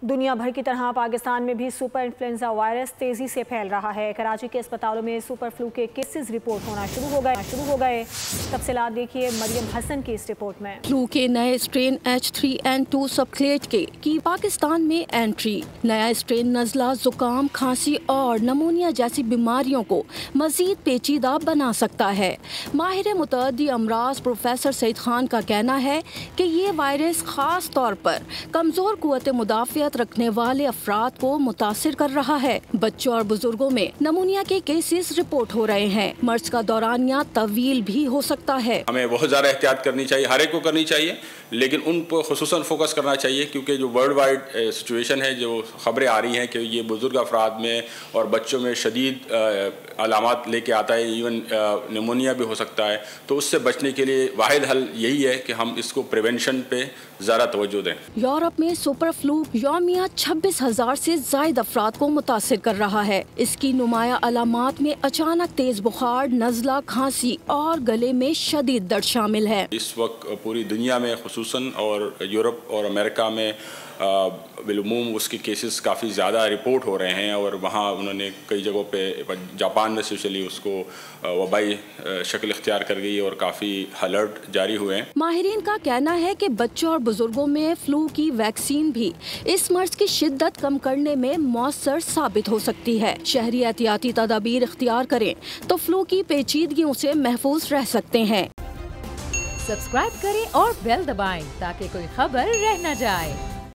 दुनिया भर की तरह पाकिस्तान में भी सुपर इन्फ्लुएंजा वायरस तेजी से फैल रहा है। कराची के अस्पतालों में सुपर फ्लू के केसेस रिपोर्ट होना शुरू हो गए। तफसीलात देखिए मरियम हसन की इस रिपोर्ट में। फ्लू के नए स्ट्रेन H3N2 सबक्लेड की पाकिस्तान में एंट्री। नया स्ट्रेन नज़ला, जुकाम, खांसी और नमूनिया जैसी बीमारियों को मजीद पेचीदा बना सकता है। माहिर मुतअद्दी अमराज प्रोफेसर सईद खान का कहना है कि ये वायरस खास तौर पर कमजोर कुव्वत मुदाफ़ियत रखने वाले अफराद को मुतासिर कर रहा है। बच्चों और बुजुर्गों में नमूनिया के केसेस रिपोर्ट हो रहे हैं। मर्ज का दौरानिया तवील भी हो सकता है। हमें बहुत ज़्यादा एहतियात करनी चाहिए, हर एक को करनी चाहिए, लेकिन उन पर खुसूसन फोकस करना चाहिए क्योंकि जो वर्ल्ड वाइड सिचुएशन है, जो खबरें आ रही हैं कि ये बुजुर्ग अफराद में और बच्चों में शदीद अलामात लेके आता है, इवन निमोनिया भी हो सकता है। तो उससे बचने के लिए वाहिद हल यही है कि हम इसको प्रिवेंशन पे ज़्यादा तवज्जो दें। यूरोप में सुपर फ्लू यौमिया 26,000 से ज़ायद अफराद को मुतासिर कर रहा है। इसकी नुमाया अलामात में अचानक तेज बुखार, नज़ला, खांसी और गले में शदीद दर्द शामिल है। इस वक्त पूरी दुनिया में खुसूसन और यूरोप और अमेरिका में बिलूम उसके केसेस काफ़ी ज़्यादा रिपोर्ट हो रहे हैं और वहाँ उन्होंने कई जगहों पे, जापान में स्पेशली उसको वबाई शक्ल इख्तियार कर गई और काफ़ी अलर्ट जारी हुए हैं। माहिरीन का कहना है कि बच्चों और बुजुर्गों में फ्लू की वैक्सीन भी इस मर्ज की शिद्दत कम करने में मौसर साबित हो सकती है। शहरी एहतियाती तदाबीर इख्तियार करें तो फ्लू की पेचीदगियों से महफूज रह सकते हैं। सब्सक्राइब करें और बेल दबाएं ताकि कोई खबर रह न जाए।